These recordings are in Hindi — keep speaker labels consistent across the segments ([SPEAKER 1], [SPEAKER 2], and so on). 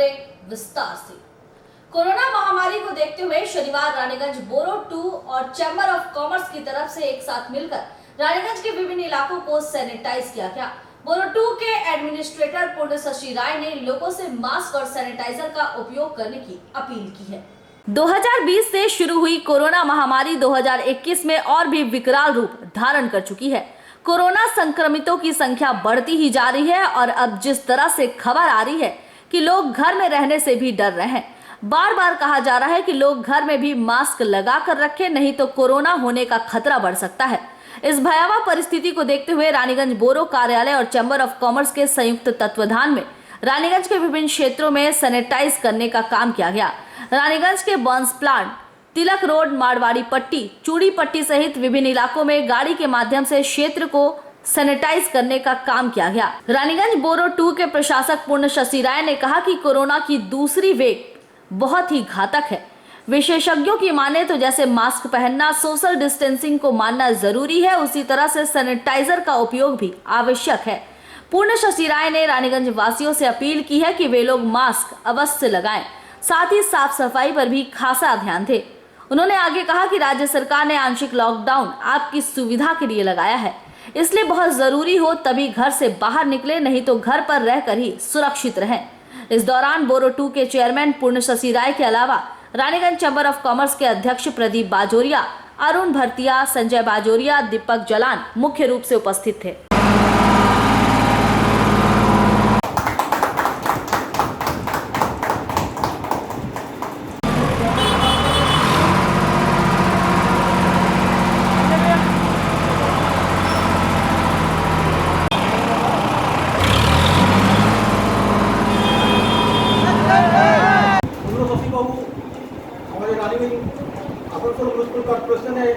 [SPEAKER 1] खबरें विस्तार से। कोरोना महामारी को देखते हुए शनिवार रानीगंज बोरो 2 और चैम्बर ऑफ कॉमर्स की तरफ से एक साथ मिलकर रानीगंज के विभिन्न इलाकों को सैनिटाइज किया गया। बोरो 2 के एडमिनिस्ट्रेटर पुण्य शशि राय ने लोगों से मास्क और सैनिटाइजर का उपयोग करने की अपील की है। 2020 से शुरू हुई कोरोना महामारी 2021 में और भी विकराल रूप धारण कर चुकी है। कोरोना संक्रमितों की संख्या बढ़ती ही जा रही है और अब जिस तरह से खबर आ रही है कि लोग घर में रहने से भी डर रहे हैं। बार बार कहा जा रहा है कि लोग घर में भी मास्क लगा कर रखें, नहीं तो कोरोना होने का खतरा बढ़ सकता है। इस भयावह परिस्थिति को देखते हुए रानीगंज बोरो कार्यालय और चैम्बर ऑफ कॉमर्स के संयुक्त तत्वाधान में रानीगंज के विभिन्न क्षेत्रों में सैनिटाइज करने का काम किया गया। रानीगंज के बॉन्स प्लांट, तिलक रोड, मारवाड़ी पट्टी, चूड़ी पट्टी सहित विभिन्न इलाकों में गाड़ी के माध्यम से क्षेत्र को सैनिटाइज करने का काम किया गया। रानीगंज बोरो 2 के प्रशासक पुण्य शशि राय ने कहा कि कोरोना की दूसरी वेव बहुत ही घातक है। विशेषज्ञों की माने तो जैसे मास्क पहनना, सोशल डिस्टेंसिंग को मानना जरूरी है, उसी तरह से सैनिटाइजर का उपयोग भी आवश्यक है। पुण्य शशि राय ने रानीगंज वासियों से अपील की है कि वे लोग मास्क अवश्य लगाएं, साथ ही साफ सफाई पर भी खासा ध्यान दें। उन्होंने आगे कहा कि राज्य सरकार ने आंशिक लॉकडाउन आपकी सुविधा के लिए लगाया है, इसलिए बहुत जरूरी हो तभी घर से बाहर निकले, नहीं तो घर पर रहकर ही सुरक्षित रहें। इस दौरान बोरो 2 के चेयरमैन पुण्य शशि राय के अलावा रानीगंज चैम्बर ऑफ कॉमर्स के अध्यक्ष प्रदीप बाजोरिया, अरुण भरतिया, संजय बाजोरिया, दीपक जलान मुख्य रूप से उपस्थित थे।
[SPEAKER 2] म्यूनिसिपल कॉर्पोरेशन है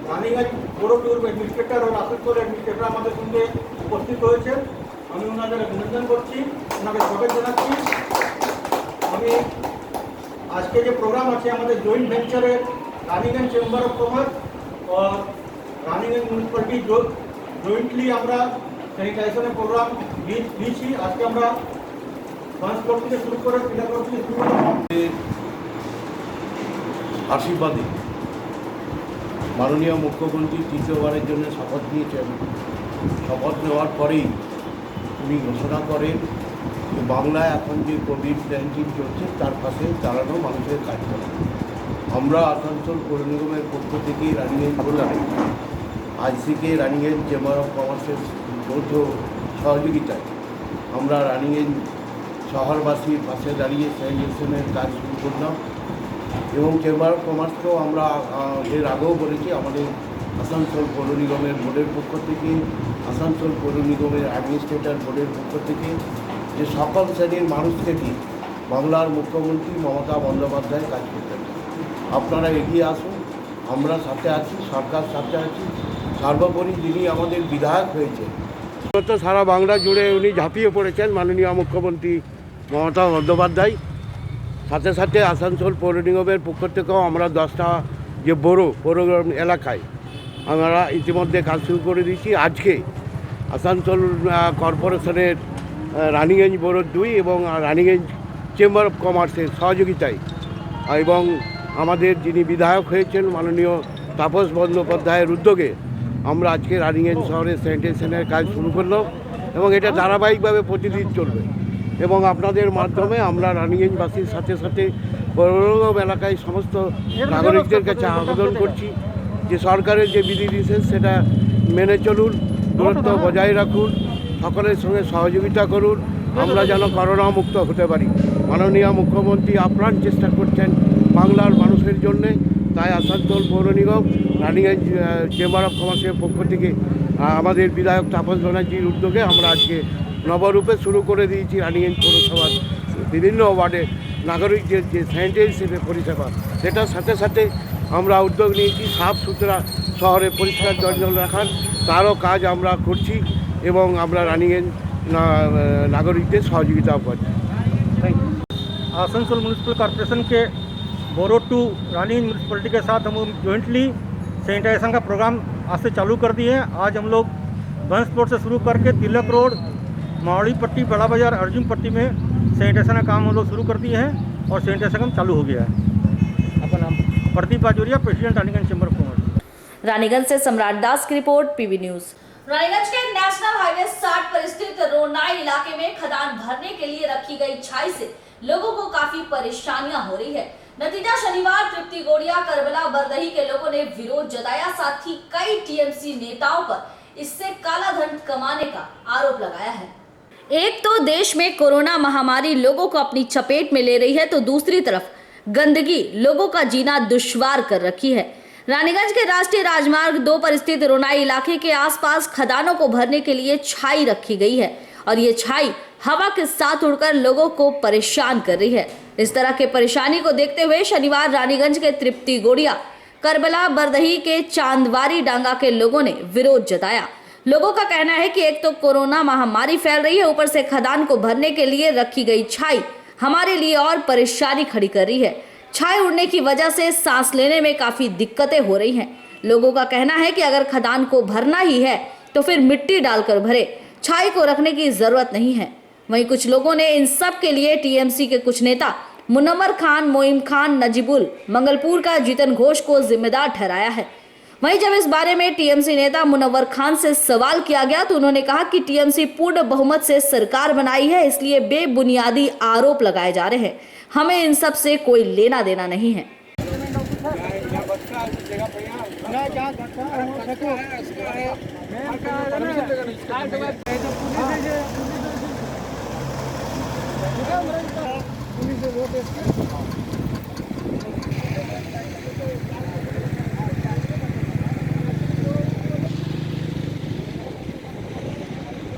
[SPEAKER 2] रानीगंज बोरो 2 एडमिनिस्ट्रेटर और आसनसोल एडमिनिस्ट्रेटर हमारे संगे उपस्थित হয়েছে। আমি ওনাদের অভিনন্দন করছি, ওনাকে স্বাগত জানাচ্ছি। আমি আজকে যে প্রোগ্রাম আছে আমাদের জয়েন্ট ভেঞ্চারে রানীগঞ্জ চেম্বার অফ কমার্স और রানীগঞ্জ মিউনিসিপ্যালিটি জয়েন্টলি আমরা স্যানিটাইজেশনের প্রোগ্রাম দিয়েছি। আজকে আমরা ফার্স্ট ফ্লোর থেকে শুরু করে তিনটা ফ্লোর থেকে শুরু করে
[SPEAKER 3] আশীর্বাদে মাননীয় মুখ্যমন্ত্রী তৃতীয়বারের জন্য শপথ নিয়েছেন। শপথ নেওয়ার পরেই উনি ঘোষণা করেন যে বাংলায় এখন যে কোভিড-19 চলছে তার পাশে দাঁড়ানো মানুষের কাজ করে। আমরা আসানসোল পৌর নিগমের পক্ষ থেকে রানীগঞ্জ জেলায় আজ থেকে রানীগঞ্জ চেম্বার অফ কমার্সের যৌথ সহযোগিতায় আমরা রানীগঞ্জ শহরবাসীর পাশে দাঁড়িয়ে স্যানিটেশনের কাজ শুরু করলাম এবং চেম্বার অফ কমার্সকেও আমরা এর আগেও বলেছি আমাদের আসানসোল পৌর নিগমের বোর্ডের পক্ষ থেকে, আসানসোল পৌর নিগমের অ্যাডমিনিস্ট্রেটর বোর্ডের পক্ষ থেকে যে সকল শ্রেণীর মানুষ থেকে বাংলার মুখ্যমন্ত্রী মমতা বন্দ্যোপাধ্যায় কাজ করতেন। আপনারা এগিয়ে আসুন, আমরা সাথে আছি, সরকার সাথে আছি। সর্বোপরি যিনি আমাদের বিধায়ক হয়েছে তো সারা বাংলা জুড়ে উনি ঝাঁপিয়ে পড়েছেন মাননীয় মুখ্যমন্ত্রী মমতা বন্দ্যোপাধ্যায়। সাথে সাথে আসানসোল পৌর নিগমের পক্ষ থেকেও আমরা 10টা যে পৌর এলাকায় আমরা ইতিমধ্যে কাজ শুরু করে দিয়েছি। আজকে আসানসোল কর্পোরেশনের রানীগঞ্জ बोरो 2 এবং রানীগঞ্জ চেম্বার অফ কমার্সের সহযোগিতায় এবং আমাদের যিনি বিধায়ক হয়েছেন মাননীয় তাপস বন্দ্যোপাধ্যায়ের উদ্যোগে আমরা আজকে রানীগঞ্জ শহরে স্যানিটেশনের কাজ শুরু করলাম এবং এটা ধারাবাহিকভাবে প্রতিদিন চলবে এবং আপনাদের মাধ্যমে আমরা রানীগঞ্জবাসীর সাথে সাথে পৌরনিগম এলাকায় সমস্ত নাগরিকদের কাছে আবেদন করছি যে সরকারের যে বিধিনিষেধ সেটা মেনে চলুন, দূরত্ব বজায় রাখুন, সকলের সঙ্গে সহযোগিতা করুন, আমরা যেন করোনা মুক্ত হতে পারি। মাননীয় মুখ্যমন্ত্রী আপ্রাণ চেষ্টা করছেন বাংলার মানুষের জন্যে, তাই আসানসোল পৌর নিগম রানীগঞ্জ চেম্বার অফ কমার্সের পক্ষ থেকে আমাদের বিধায়ক তাপস ব্যানার্জির উদ্যোগে আমরা আজকে নবরূপে শুরু করে দিয়েছি রানীগঞ্জ পৌরসভার বিভিন্ন ওয়ার্ডে নাগরিকদের যে স্যানিটাইজেশনের পরিষেবা, সেটার সাথে সাথে আমরা উদ্যোগ নিয়েছি সাফ সুতরা শহরে পরিষ্কার জল রাখার, তারও কাজ আমরা করছি এবং আমরা রানীগঞ্জ नागरिकদের সহযোগিতা পাচ্ছি।
[SPEAKER 2] आसनसोल म्यूनिसिपल कॉर्पोरेशन के बोरो 2 रानीगंज म्यूनिसिपलिटी के साथ हम जॉइंटली सैनिटाइजेशन का प्रोग्राम आज से चालू कर दिए हैं। आज हम लोग बंस प्लॉट से शुरू करके तिलक रोड, मावड़ी पट्टी, बड़ा बाजार, अर्जुन पट्टी में सैनिटाइजेशन का काम हम लोग शुरू कर दिए हैं और सैनिटाइजेशन काम चालू हो गया है। आपका नाम? Pradeep Bajoria, president Raniganj chamber of commerce.
[SPEAKER 1] Raniganj से सम्राट दास की रिपोर्ट, पीवी न्यूज। रानीगंज के नेशनल हाईवे 60 पर स्थित रोनाई इलाके में खदान भरने के लिए रखी गई छाई से लोगों को काफी परेशानियां हो रही है। नतीजा शनिवार तृप्ति गोड़िया, करबला, बरदही के लोगों ने विरोध जताया। साथ ही कई टीएमसी नेताओं पर इससे काला धन कमाने का आरोप लगाया है। एक तो देश में कोरोना महामारी लोगों को अपनी चपेट में ले रही है, तो दूसरी तरफ गंदगी लोगों का जीना दुश्वार कर रखी है। रानीगंज के राष्ट्रीय राजमार्ग 2 पर स्थित रोनाई इलाके के आसपास खदानों को भरने के लिए छाई रखी गई है और ये छाई हवा के साथ उड़कर लोगों को परेशान कर रही है। इस तरह के परेशानी को देखते हुए शनिवार रानीगंज के तृप्ति गोड़िया, करबला, बरदही के चांदवारी डांगा के लोगों ने विरोध जताया। लोगों का कहना है कि एक तो कोरोना महामारी फैल रही है, ऊपर से खदान को भरने के लिए रखी गई छाई हमारे लिए और परेशानी खड़ी कर रही है। छाई उड़ने की वजह से सांस लेने में काफी दिक्कतें हो रही हैं। लोगों का कहना है कि अगर खदान को भरना ही है तो फिर मिट्टी डालकर भरे, छाई को रखने की जरूरत नहीं है। वहीं कुछ लोगों ने इन सब के लिए टीएमसी के कुछ नेता मुनव्वर खान, मोइम खान, नजीबुल, मंगलपुर का जीतन घोष को जिम्मेदार ठहराया है। वहीं जब इस बारे में टीएमसी नेता मुनव्वर खान से सवाल किया गया तो उन्होंने कहा कि टीएमसी पूर्ण बहुमत से सरकार बनाई है, इसलिए बेबुनियादी आरोप लगाए जा रहे हैं। हमें इन सब से कोई लेना देना नहीं है।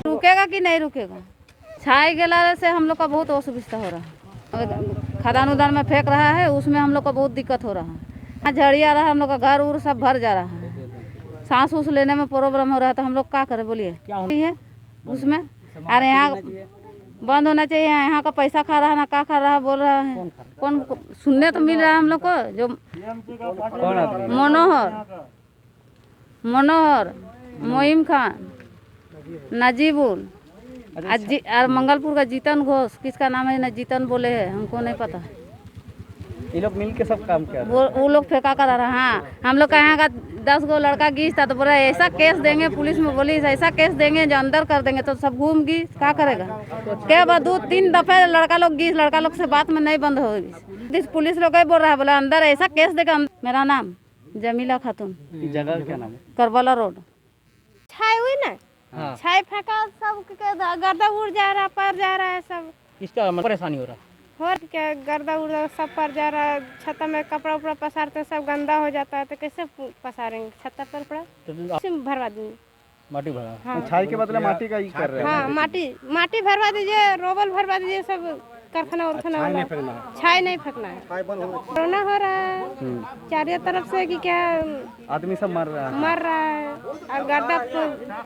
[SPEAKER 4] रुकेगा कि नहीं रुकेगा? छाई गला से हम लोग का बहुत असुविधा हो रहा है। खदान उदान में फेंक रहा है, उसमें हम लोग को बहुत दिक्कत हो रहा है। झड़िया रहा, हम लोग का घर उर सब भर जा रहा है। सांस उस लेने में प्रॉब्लम हो रहा है, तो हम लोग क्या करें बोलिए? क्या है उसमें? अरे यहाँ बंद होना चाहिए। यहाँ का पैसा खा रहा है ना, क्या खा रहा है बोल रहा है। कौन सुनने तो मिल रहा है हम लोग को, जो मनोहर, मोइम खान, नजीबुल और मंगलपुर का जीतन घोष, किसका नाम है ना, जीतन बोले है, हमको नहीं पता।
[SPEAKER 5] ये लोग मिल के सब काम कर
[SPEAKER 4] वो लोग फेंका कर रहा है। हाँ, हम लोग का यहाँ का 10 गो लड़का गीस था तो बोला ऐसा केस देंगे, पुलिस में बोली ऐसा केस देंगे जो अंदर कर देंगे, तो सब घूम गई, क्या करेगा? क्या बात 2-3 दफे लड़का लोग गीस, लड़का लोग से बात में नहीं बंद होगी। पुलिस लोग बोल रहा है, बोला अंदर ऐसा केस देगा। मेरा नाम जमीला खातून।
[SPEAKER 5] जगह क्या नाम है?
[SPEAKER 4] Karbala road.
[SPEAKER 6] छाई हुई ना, छाई फेंका, सब गर्दा उड़ जा रहा, पर जा रहा है सब।
[SPEAKER 5] किसका परेशानी हो रहा है?
[SPEAKER 6] और क्या गर्दा उड़ सब पर जा रहा है। छत्ता में कपड़ा उपड़ा पसारते सब गंदा हो जाता है, तो कैसे पसारेंगे? छत्ता पर पड़ा भरवा देंगे,
[SPEAKER 5] माटी भरा। हाँ। छाई के बदले माटी का ही कर रहे हैं।
[SPEAKER 6] हाँ, माटी भरवा दीजिए, रोबल भरवा दीजिए, सब कारखाना उरखाना वाला। छाई नहीं फेंकना है। कोरोना हो रहा है चारों तरफ से कि क्या
[SPEAKER 5] आदमी सब मर रहा है
[SPEAKER 6] और गर्दा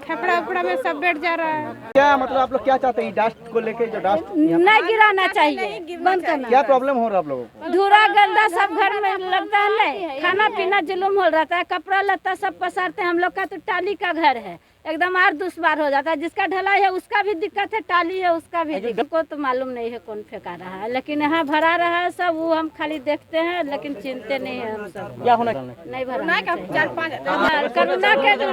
[SPEAKER 6] खपड़ा उपड़ा में सब बैठ जा रहा है।
[SPEAKER 5] क्या मतलब आप लोग क्या चाहते हैं डस्ट को लेके? जो डस्ट
[SPEAKER 4] नहीं गिराना चाहिए, बंद करना।
[SPEAKER 5] क्या प्रॉब्लम हो रहा है आप लोगों को?
[SPEAKER 4] धूरा गंदा सब घर में लगता है, नहीं खाना पीना जुलूम हो रहता है, कपड़ा लत्ता सब पसारते हैं। हम लोग का तो टाली का घर है, एकदम और दुश्वार हो जाता है। जिसका ढलाई है उसका भी दिक्कत है, टाली है उसका भी दिक्कत। को तो मालूम नहीं है कौन फेंका रहा है, लेकिन यहाँ भरा रहा है सब, वो हम खाली देखते हैं लेकिन चिंते नहीं है हम सब।
[SPEAKER 5] क्या होना
[SPEAKER 4] नहीं भरा, 4-5 करोना के तो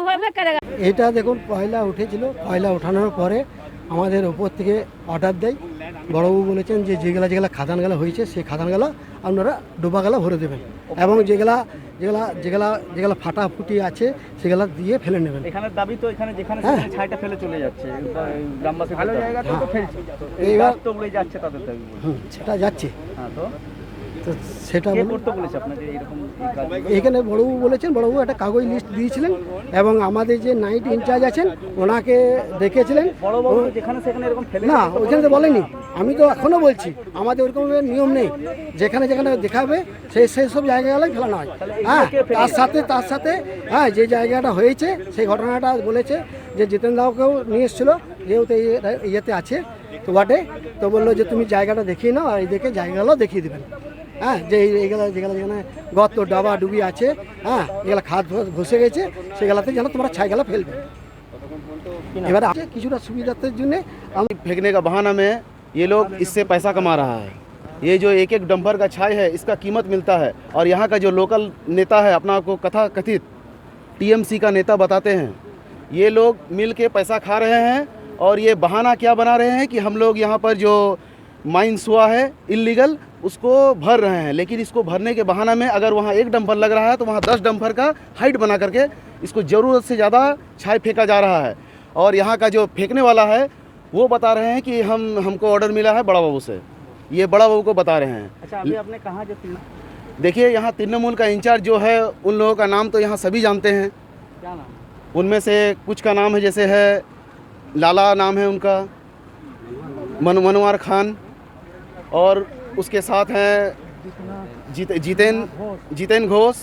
[SPEAKER 4] होबे करेगा।
[SPEAKER 7] এটা দেখুন পয়লা উঠেছিল, পয়লা ওঠানোর পরে আমাদের ওপর থেকে অর্ডার দেয়, বড়বাবু বলেছেন যে যেগুলা যেগুলা খাদানগুলো হয়েছে সেই খাদানগুলো আপনারা ডোবাগুলো ভরে দেবেন এবং যেগুলা যেগুলা যেগুলা যেগুলা ফাটাফুটি আছে সেগুলা দিয়ে ফেলে নেবেন।
[SPEAKER 5] এখানে দাবি তো এখানে যেখানে ছাইটা ফেলে চলে যাচ্ছে গ্রামবাসী, ভালো জায়গাতে তো ফেলছে, এই গাছ তো উড়ে যাচ্ছে তাদের দাবি।
[SPEAKER 7] সেটা যাচ্ছে।
[SPEAKER 5] হ্যাঁ, তো
[SPEAKER 7] সেটা
[SPEAKER 5] করতে বলেছে আপনাদের এরকম
[SPEAKER 7] এখানে বড়বাবু বলেছেন, বড়বাবু একটা কাগজ লিস্ট দিয়েছিলেন এবং আমাদের যে নাইট ইনচার্জ আছেন ওনাকে দেখেছিলেন।
[SPEAKER 5] বড়বাবু যেখানে সেখানে এরকম ফেলে
[SPEAKER 7] না, ওইখানে তো বলেনি। আমি তো এখনও বলছি আমাদের ওরকম নিয়ম নেই, যেখানে যেখানে দেখাবে সেই সব জায়গাগুলোই ফেলানো হয়। হ্যাঁ, তার সাথে হ্যাঁ যে জায়গাটা হয়েছে সেই ঘটনাটা বলেছে যে জিতেন দাওকেও নিয়ে এসেছিলো, যেহেতু ইয়েতে আছে তো বটে, তো বললো যে তুমি জায়গাটা দেখিয়ে নাও আর এই দেখে জায়গাগুলো দেখিয়ে দেবেন। হ্যাঁ, যে এইগুলো যেগুলো যেখানে গর্ত ডাবা ডুবি আছে, হ্যাঁ এগুলো খাদ ঘষে গেছে, সেগুলোতে যেন তোমরা ছাইগুলো ফেলবে। এবারে কিছুটা সুবিধার্থের জন্য
[SPEAKER 8] फेंकने का बहाना में ये लोग इससे पैसा कमा रहा है। ये जो एक एक डंपर का छाई है इसका कीमत मिलता है। और यहाँ का जो लोकल नेता है, अपना को कथा कथित टीएमसी का नेता बताते हैं, ये लोग मिल के पैसा खा रहे हैं। और ये बहाना क्या बना रहे हैं कि हम लोग यहाँ पर जो माइंस हुआ है इल्लीगल उसको भर रहे हैं। लेकिन इसको भरने के बहाना में अगर वहाँ एक डंपर लग रहा है तो वहाँ 10 डंपर का हाइट बना करके इसको ज़रूरत से ज़्यादा छाई फेंका जा रहा है। और यहाँ का जो फेंकने वाला है वो बता रहे हैं कि हमको ऑर्डर मिला है बड़ा बाबू से। ये बड़ा बाबू को बता रहे हैं।
[SPEAKER 5] अच्छा, अभी आपने कहा जो
[SPEAKER 8] देखिए यहाँ तृणमूल का इंचार्ज जो है उन लोगों का नाम तो यहाँ सभी जानते हैं।
[SPEAKER 5] क्या नाम?
[SPEAKER 8] उनमें से कुछ का नाम है, जैसे है लाला नाम है उनका, मनवार खान, और उसके साथ हैं जितेन घोष।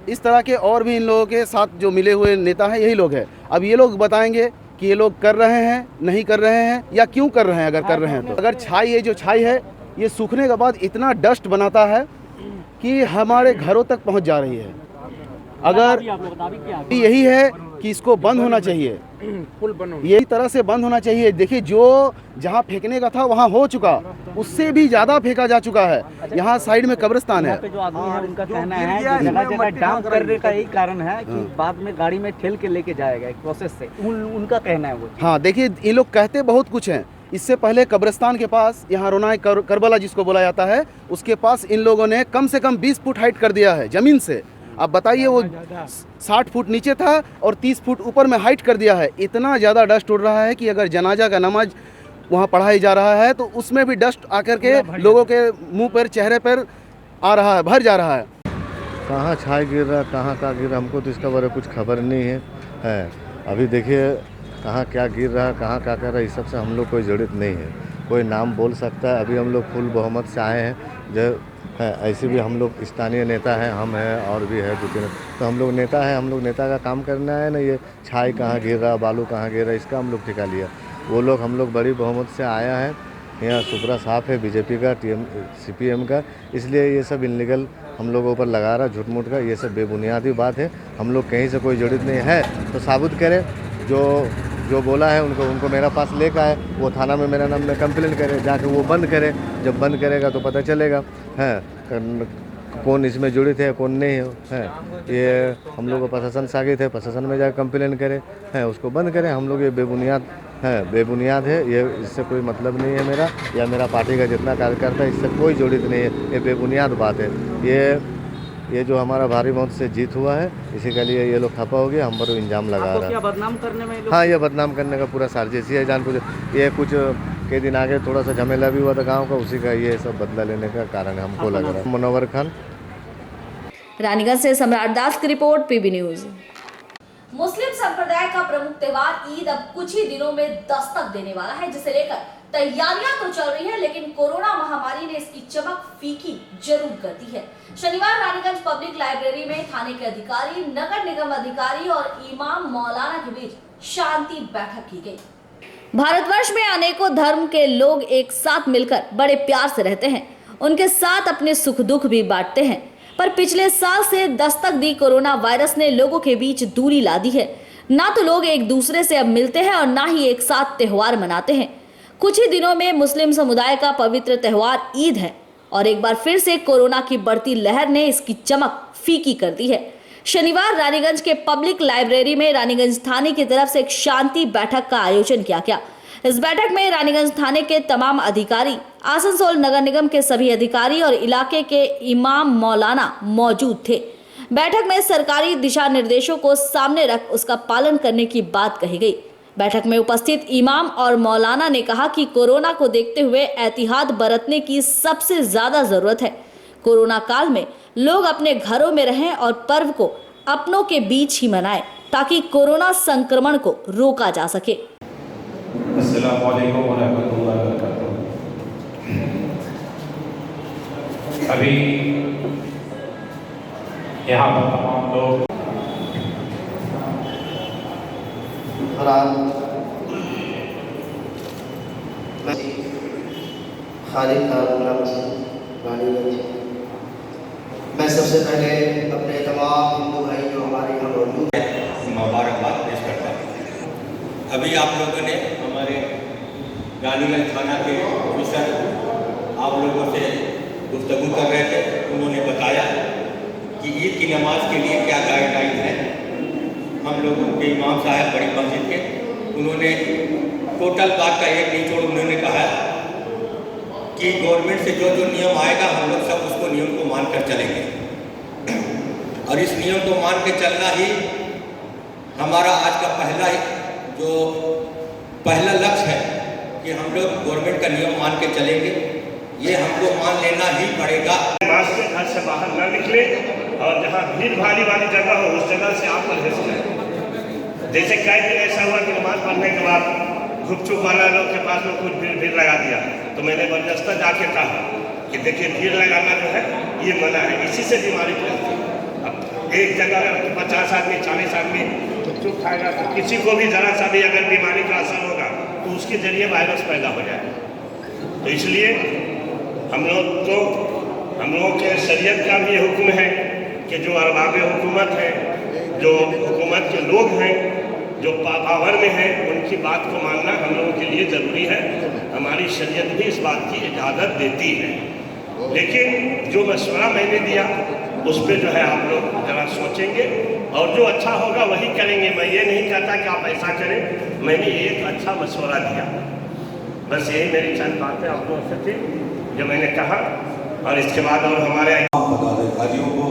[SPEAKER 8] इस तरह के और भी इन लोगों के साथ जो मिले हुए नेता हैं यही लोग हैं। अब ये लोग बताएंगे कि ये लोग कर रहे हैं, नहीं कर रहे हैं, या क्यों कर रहे हैं। अगर कर रहे हैं तो अगर छाई, ये जो छाई है ये सूखने के बाद इतना डस्ट बनाता है कि हमारे घरों तक पहुंच जा रही है। अगर यही है कि इसको बंद होना चाहिए, यही तरह से बंद होना चाहिए। देखिए जो जहाँ फेंकने का था वहाँ हो चुका, उससे भी ज़्यादा फेंका जा चुका है। यहाँ साइड में कब्रिस्तान है।
[SPEAKER 5] यहाँ पे जो आदमी है उनका कहना है कि जगह-जगह डंप करने का यही कारण है कि बाद में गाड़ी में ठेल के लेके जाएगा एक प्रोसेस से, उनका कहना है वो।
[SPEAKER 8] हाँ देखिए, ये लोग कहते बहुत कुछ हैं। इससे पहले कब्रिस्तान के पास यहाँ रोनाई करबला जिसको बोला जाता है, उसके पास इन लोगों ने कम से कम 20 फुट हाइट कर दिया है ज़मीन से। अब बताइए, वो 60 फुट नीचे था और 30 फुट ऊपर में हाइट कर दिया है। इतना ज़्यादा डस्ट उड़ रहा है कि अगर जनाजा का नमाज वहाँ पढ़ाई जा रहा है तो उसमें भी डस्ट आकर के लोगों के मुंह पर, चेहरे पर आ रहा है, भर जा रहा है।
[SPEAKER 9] कहाँ छाई गिर रहा, कहाँ गिर रहा, हमको तो इसका बारे में कुछ खबर नहीं है। अभी देखिए कहाँ क्या गिर रहा, कहाँ क्या कर रहा है, इस सब से हम लोग कोई जड़ित नहीं है। कोई नाम बोल सकता है। अभी हम लोग फुल बहुमत से आए हैं। जो है ऐसे भी हम लोग स्थानीय नेता हैं, हम हैं और भी है 2-3, तो हम लोग नेता हैं। हम लोग नेता का काम करना है ना। ये छाई कहाँ गिर रहा, बालू कहाँ गिर रहा, इसका हम लोग ठिका लिया। वो लोग, हम लोग बड़ी बहुमत से आया है। यहाँ सुपरा साफ है बीजेपी का, CPM का, इसलिए ये सब इनलीगल हम लोगों ऊपर लगा रहा, झूठ मूठ का, ये सब बेबुनियादी बात है। हम लोग कहीं से कोई जड़ित नहीं है तो साबुत करें। जो बोला है उनको मेरा पास लेकर आए, वो थाना में मेरा नाम में कंप्लेन करे, जाके वो बंद करे। जब बंद करेगा तो पता चलेगा है कौन इसमें जुड़ित है कौन नहीं है। ये हम लोग को प्रशासन से आगे थे, प्रशासन में जाकर कंप्लेन करें, उसको बंद करें। हम लोग ये बेबुनियाद है। ये इससे कोई मतलब नहीं है मेरा या मेरा पार्टी का जितना कार्यकर्ता है, इससे कोई जुड़ित नहीं है। ये बेबुनियाद बात है। ये जो हमारा भारी मौत से जीत हुआ है, इसी के लिए ये लोग खपा हो गया, हम पर इल्जाम लगा रहा है।
[SPEAKER 5] क्या बदनाम करने में लोग?
[SPEAKER 9] हाँ, ये बदनाम करने का पूरा साजिश है, जानबूझ। ये कुछ के दिन आगे थोड़ा सा झमेला भी हुआ था गांव का, उसी का ये सब बदला लेने का कारण है, हमको लग रहा है। मनोवर खान,
[SPEAKER 1] रानीगंज से सम्राट दास की रिपोर्ट, PB न्यूज। मुस्लिम संप्रदाय का प्रमुख त्योहार ईद अब कुछ ही दिनों में दस्तक देने वाला है, जिसे लेकर तैयारियां तो चल रही है, लेकिन कोरोना महामारी ने इसकी चमक फीकी जरूर कर दी है। शनिवार रानीगंज पब्लिक लाइब्रेरी में थाने के अधिकारी, नगर निगम अधिकारी और इमाम मौलाना के बीच शांति बैठक की गई। भारतवर्ष में अनेकों धर्म के लोग एक साथ मिलकर बड़े प्यार से रहते हैं, उनके साथ अपने सुख दुख भी बांटते हैं। पर पिछले साल से दस्तक दी कोरोना वायरस ने लोगों के बीच दूरी ला दी है। ना तो लोग एक दूसरे से अब मिलते हैं और ना ही एक साथ त्योहार मनाते हैं। कुछ ही दिनों में मुस्लिम समुदाय का पवित्र त्योहार ईद है और एक बार फिर से कोरोना की बढ़ती लहर ने इसकी चमक फीकी कर दी है। शनिवार रानीगंज के पब्लिक लाइब्रेरी में रानीगंज थाने की तरफ से एक शांति बैठक का आयोजन किया गया। इस बैठक में रानीगंज थाने के तमाम अधिकारी, आसनसोल नगर निगम के सभी अधिकारी और इलाके के इमाम मौलाना मौजूद थे। बैठक में सरकारी दिशा निर्देशों को सामने रख उसका पालन करने की बात कही गई। बैठक में उपस्थित इमाम और मौलाना ने कहा कि कोरोना को देखते हुए एहतियात बरतने की सबसे ज्यादा जरूरत है। कोरोना काल में लोग अपने घरों में रहें और पर्व को अपनों के बीच ही मनाएं, ताकि कोरोना संक्रमण को रोका जा सके।
[SPEAKER 10] अस्सलामु अलैकुम व रहमतुल्लाहि व बरकातुहू। अभी यहाँ पर तमाम लोग
[SPEAKER 11] मैं सबसे पहले अपने तमाम हिंदू भाई जो हमारे यहाँ मौजूद
[SPEAKER 10] मुबारकबाद पेश करता हूँ।
[SPEAKER 12] अभी आप लोगों ने हमारे रानीगंज थाना के ऑफिसर आप लोगों से गुफ्तगू कर रहे थे, उन्होंने बताया कि ईद की नमाज के लिए क्या गाइडलाइन है। हम लोगों के इमाम साहब बड़ी मस्जिद के, उन्होंने टोटल बात का एक निचोड़ उन्होंने कहा कि गवर्नमेंट से जो जो नियम आएगा हम लोग सब उसको नियम को मानकर चलेंगे, और इस नियम को मान के चलना ही हमारा आज का पहला लक्ष्य है कि हम लोग गवर्नमेंट का नियम मान के चलेंगे। ये हमको मान लेना ही पड़ेगा।
[SPEAKER 13] मास्क से घर से बाहर न निकले, और जहाँ भीड़ भारी वाली जगह हो उस जगह से आप परहेज करें। जैसे कई दिन ऐसा हुआ कि नमाज पढ़ने के बाद गुपचुप वाला लोग के पास में कुछ भीड़ लगा दिया, तो मैंने बर्दाश्त जाके कहा कि देखिए भीड़ लगाना जो है ये मना है, इसी से बीमारी फैलती है। अब एक जगह 50 आदमी 40 आदमी गुपचुप खाएगा तो किसी को भी जरा सा भी अगर बीमारी का असर होगा तो उसके जरिए वायरस पैदा हो जाएगा। तो इसलिए हम लोगों के शरीयत का भी हुक्म है कि जो अरबाब हुकूमत है, जो हुकूमत के लोग हैं, जो पावर में हैं, उनकी बात को मानना हम लोगों के लिए ज़रूरी है। हमारी शरीयत भी इस बात की इजाज़त देती है। लेकिन जो मशवरा मैंने दिया उस पर जो है आप लोग ज़रा सोचेंगे और जो अच्छा होगा वही करेंगे। मैं ये नहीं कहता कि आप ऐसा करें, मैंने एक अच्छा मशवरा दिया, बस यही मेरी चंद बातें आप लोगों से थी जो मैंने कहा। और इसके बाद और हमारे
[SPEAKER 10] पदाधिकारियों को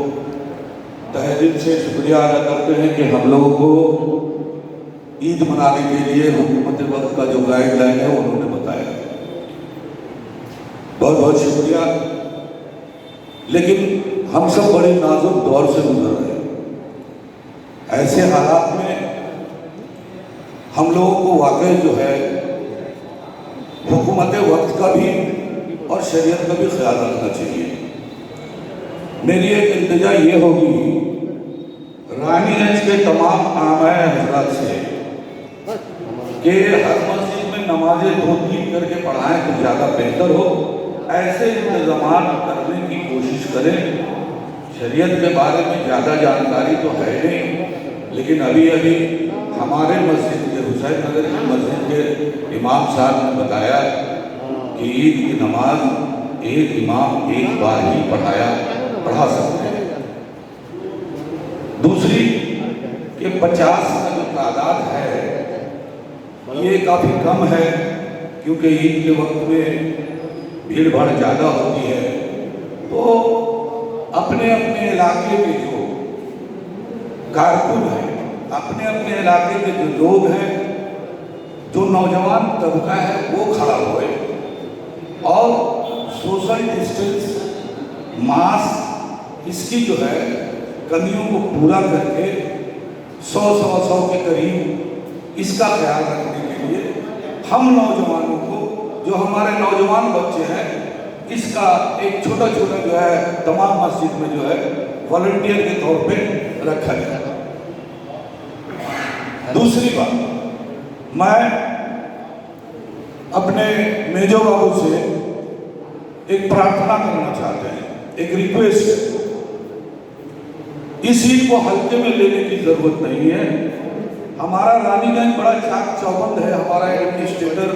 [SPEAKER 10] तहे दिल से शुक्रिया अदा करते हैं कि हम लोगों को ईद मनाने के लिए हुकूमत वक्त का जो गाइडलाइन है उन्होंने बताया, बहुत बहुत शुक्रिया। लेकिन हम सब बड़े नाजुक दौर से गुजर रहे हैं। ऐसे हालात में हम लोगों को वाकई जो है हुकूमत वक्त का भी और शरीयत का भी ख्याल रखना चाहिए। मेरी एक इल्तिजा ये होगी रानीगंज के तमाम आमाए हजरात से कि हर मस्जिद में नमाजें 2-3 करके पढ़ाएं तो ज़्यादा बेहतर हो। ऐसे इंतजाम करने की कोशिश करें। शरीयत के बारे में ज़्यादा जानकारी तो है नहीं, लेकिन अभी हमारे मस्जिद के हुसैन नगर की मस्जिद के इमाम साहब ने बताया कि ईद की नमाज एक इमाम एक बार ही पढ़ा सकते हैं। दूसरी कि 50 का जो तादाद है ये काफ़ी कम है, क्योंकि ईद के वक्त में भीड़ भाड़ ज़्यादा होती है। तो अपने अपने इलाके के जो कारकुन हैं, अपने अपने इलाके के जो लोग हैं, जो नौजवान तबका है वो खड़ा हुए और सोशल डिस्टेंस, मास्क, इसकी जो है कमियों को पूरा करके 100 के करीब इसका ख्याल रखने के लिए हम नौजवानों को, जो हमारे नौजवान बच्चे हैं, इसका एक छोटा जो है तमाम मस्जिद में जो है वॉलंटियर के तौर पे रखा गया। दूसरी बात, मैं अपने मेजो बाबू से एक प्रार्थना करना चाहते हैं, एक रिक्वेस्ट है। इस ईद को हल्के में लेने की जरूरत नहीं है। हमारा रानीगंज बड़ा चाक चौबंद है, हमारा एडमिनिस्ट्रेटर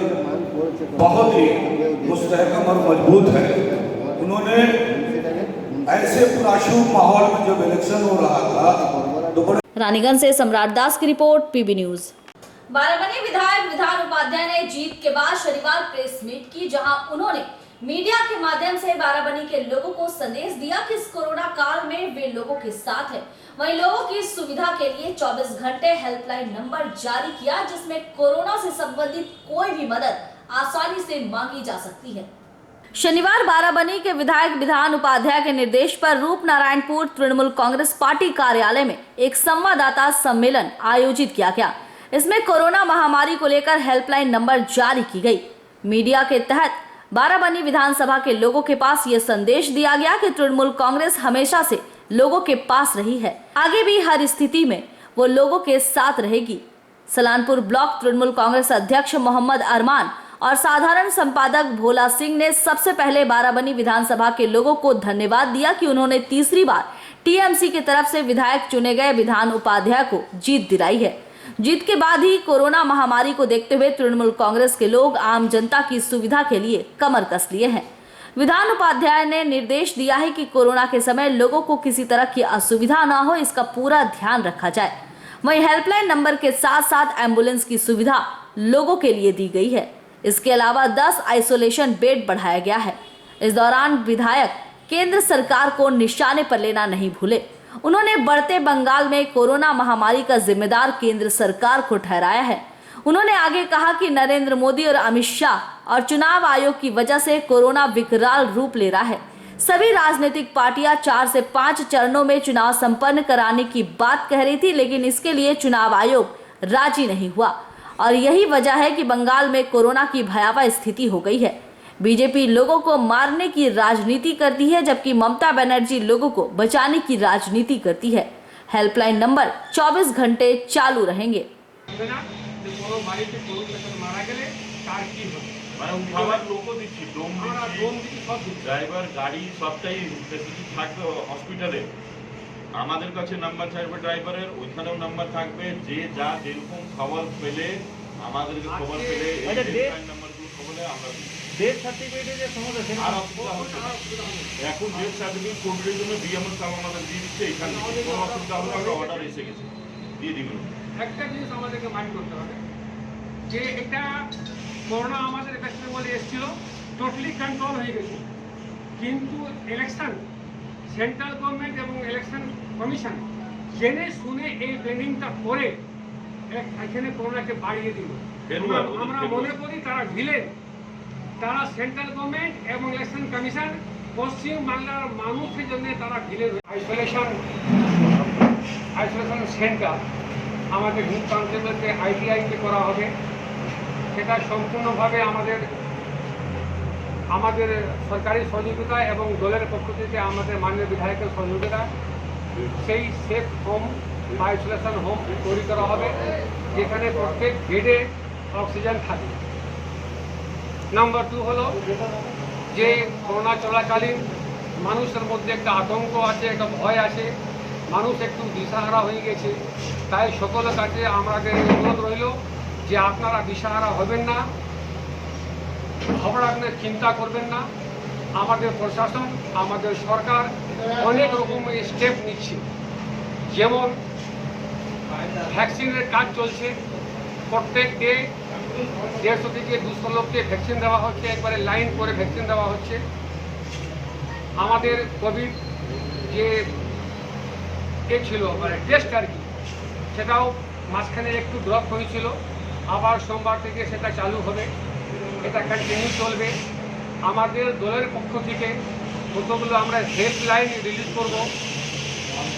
[SPEAKER 10] बहुत ही मुस्तहकम और मजबूत है। उन्होंने ऐसे पुरअशूब माहौल में जब इलेक्शन हो रहा था तो बड़े।
[SPEAKER 1] रानीगंज से सम्राट दास की रिपोर्ट, पीबी न्यूज। बाराबनी विधायक विधान उपाध्याय ने जीत के बाद शनिवार प्रेस मीट की, जहां उन्होंने मीडिया के माध्यम से बाराबनी के लोगों को संदेश दिया कि इस कोरोना काल में वे लोगों के साथ हैं। वहीं लोगों की सुविधा के लिए 24 घंटे हेल्पलाइन नंबर जारी किया, जिसमें कोरोना से संबंधित कोई भी मदद आसानी से मांगी जा सकती है। शनिवार बाराबनी के विधायक विधान उपाध्याय के निर्देश पर रूपनारायणपुर तृणमूल कांग्रेस पार्टी कार्यालय में एक संवाददाता सम्मेलन आयोजित किया गया। इसमें कोरोना महामारी को लेकर हेल्पलाइन नंबर जारी की गई। मीडिया के तहत बाराबनी विधानसभा के लोगों के पास ये संदेश दिया गया कि तृणमूल कांग्रेस हमेशा से लोगों के पास रही है, आगे भी हर स्थिति में वो लोगों के साथ रहेगी। सलानपुर ब्लॉक तृणमूल कांग्रेस अध्यक्ष मोहम्मद अरमान और साधारण संपादक भोला सिंह ने सबसे पहले बाराबनी विधानसभा के लोगों को धन्यवाद दिया कि उन्होंने तीसरी बार टीएमसी की तरफ से विधायक चुने गए विधान उपाध्याय को जीत दिलाई है। जीत के बाद ही कोरोना महामारी को देखते हुए तृणमूल कांग्रेस के लोग आम जनता की सुविधा के लिए कमर कस लिए हैं। विधान उपाध्याय ने निर्देश दिया है कि कोरोना के समय लोगों को किसी तरह की असुविधा न हो, इसका पूरा ध्यान रखा जाए। वहीं हेल्पलाइन नंबर के साथ साथ एम्बुलेंस की सुविधा लोगों के लिए दी गई है। इसके अलावा 10 आइसोलेशन बेड बढ़ाया गया है। इस दौरान विधायक केंद्र सरकार को निशाने पर लेना नहीं भूले। उन्होंने बढ़ते बंगाल में कोरोना महामारी का जिम्मेदार केंद्र सरकार को ठहराया है। उन्होंने आगे कहा कि नरेंद्र मोदी और अमित शाह और चुनाव आयोग की वजह से कोरोना विकराल रूप ले रहा है। सभी राजनीतिक पार्टियां 4 से 5 चरणों में चुनाव संपन्न कराने की बात कह रही थी, लेकिन इसके लिए चुनाव आयोग राजी नहीं हुआ और यही वजह है कि बंगाल में कोरोना की भयावह स्थिति हो गई है। बीजेपी लोगों को मारने की राजनीति करती है, जबकि ममता बनर्जी लोगों को बचाने की राजनीति करती है। हेल्पलाइन नंबर 24 घंटे चालू रहेंगे।
[SPEAKER 14] ড্রাইভার গাড়ি সবটাই ফেসিলিটি থাকবে হসপিটালে। আমাদের কাছে নাম্বার থাকবে ড্রাইভারের, ওইখানেও নাম্বার থাকবে। যে যা যেরকম খবর পেলে আমাদেরকে খবর পেলে এই নাম্বারগুলো খবরে আমরা ডেথ সার্টিফিকেটে যে সমস্যা সেটা আর অসুবিধা হচ্ছে না। এখন ডেথ সার্টিফিকেট কোভিডের জন্য বিএমএস সাহেব আমাদের দিয়ে দিচ্ছে। এখানে কোনো অসুবিধা হলে আমরা অর্ডার এসে গেছে দিয়ে দিবেন।
[SPEAKER 15] একটা জিনিস আমাদেরকে মাইন্ড করতে হবে যে এটা করোনা আমাদের কাছে বলে এসেছিল, টোটালি কন্ট্রোল হয়ে গেছে, কিন্তু ইলেকশন সেন্ট্রাল গভর্নমেন্ট এবং ইলেকশন কমিশন জেনে শুনে এই ট্রেনিংটা করে এখানে করোনাকে বাড়িয়ে দিল। আমরা মনে করি তারা ভিলেন, তারা সেন্ট্রাল গভর্নমেন্ট এবং ইলেকশন কমিশন পশ্চিম বাংলার মানুষের জন্য তারা ভিলেন। আইসোলেশন সেন্টার আমাদের হিন্দু কনস্টেবলকে আইটিআইতে করা হবে, সেটা সম্পূর্ণভাবে আমাদের সরকারি সহযোগিতা এবং দলের পক্ষ থেকে আমাদের মাননীয় বিধায়কের সহযোগিতা। সেই সেফ হোম বা আইসোলেশন হোম তৈরি করা হবে, যেখানে প্রত্যেক বেডে অক্সিজেন থাকবে। নাম্বার 2 হলো যে করোনা চলাকালীন মানুষের মধ্যে একটা আতঙ্ক আছে, একটা ভয় আছে, মানুষ একটু দিশাহারা হয়ে গেছে। তাই সকলের কাছে আমাদের অনুরোধ রইল যে আপনারা দিশাহারা হবেন না, ঘবড়াবেন, চিন্তা করবেন না। আমাদের প্রশাসন, আমাদের সরকার অনেক রকমের স্টেপ নিচ্ছে, যেমন ভ্যাকসিনের কাজ চলছে। প্রত্যেক ডে 150 থেকে 200 লোককে ভ্যাকসিন দেওয়া হচ্ছে, একবারে লাইন করে ভ্যাকসিন দেওয়া হচ্ছে। আমাদের কোভিড যে ছিল মানে টেস্ট আর কি, সেটাও মাঝখানে একটু ড্রপ হয়েছিল, আবার সোমবার থেকে সেটা চালু হবে, এটা কন্টিনিউ চলবে। আমাদের দলের পক্ষ থেকে কতগুলো আমরা হেল্পলাইন রিলিজ করব।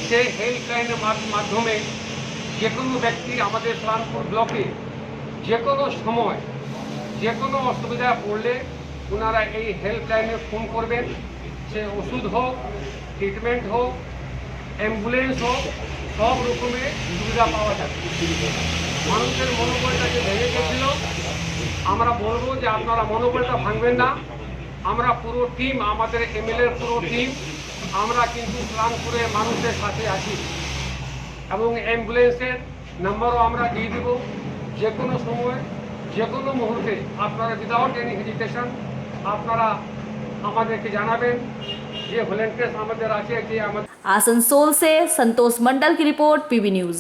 [SPEAKER 15] সেই হেল্পলাইনের মাধ্যমে যে কোনো ব্যক্তি আমাদের সালানপুর ব্লকে যে কোনো সময় যে কোনো অসুবিধা পড়লে ওনারা এই হেল্পলাইনে ফোন করবেন। সে ওষুধ হোক, ট্রিটমেন্ট হোক, অ্যাম্বুলেন্স হোক, সব রকমের সুবিধা পাওয়া যাবে। মানুষের মনোবলটা যে ভেঙে গেছিল, আমরা বলবো যে আপনারা মনোবলটা ভাঙবেন না। আমরা পুরো টিম, আমাদের এমএলএর পুরো টিম, আমরা কিন্তু সালানপুরের মানুষের সাথে আছি এবং অ্যাম্বুলেন্সের নাম্বারও আমরা দিয়ে দেব। যে কোনো সময়, যে কোনো মুহূর্তে আপনারা উইদাউট এনি হেজিটেশন আপনারা আমাদেরকে জানাবেন। যে ভলেंटियर्स আমাদের আছে যে আমাদের।
[SPEAKER 1] आसनसोल से संतोष मंडल की रिपोर्ट, पीबी न्यूज।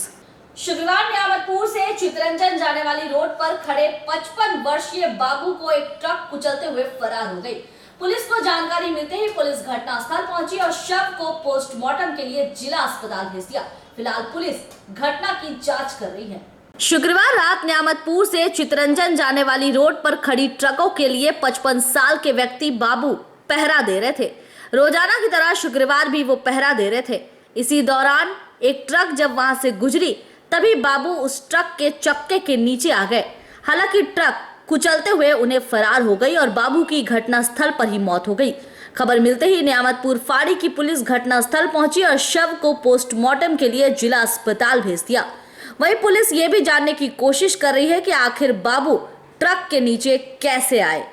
[SPEAKER 1] शुक्रवार नियामतपुर से चितरंजन जाने वाली रोड पर खड़े 55 वर्षीय बाबू को एक ट्रक कुचलते हुए फरार हो गई। पुलिस को जानकारी मिलते ही पुलिस घटनास्थल पहुंची और शव को पोस्टमार्टम के लिए जिला अस्पताल भेज दिया। फिलहाल पुलिस घटना की जांच कर रही है। शुक्रवार रात नियामतपुर से चितरंजन जाने वाली रोड पर खड़ी ट्रकों के लिए 55 साल के व्यक्ति बाबू पहरा दे रहे थे। रोजाना की तरह शुक्रवार भी वो पहरा दे रहे थे। इसी दौरान एक ट्रक जब वहां से गुजरी, तभी बाबू उस ट्रक के चक्के के नीचे आ गए। हालांकि ट्रक कुचलते हुए उन्हें फरार हो गई और बाबू की घटनास्थल पर ही मौत हो गई। खबर मिलते ही नियामतपुर फाड़ी की पुलिस घटनास्थल पहुंची और शव को पोस्टमार्टम के लिए जिला अस्पताल भेज दिया। वहीं पुलिस ये भी जानने की कोशिश कर रही है कि आखिर बाबू ट्रक के नीचे कैसे आए।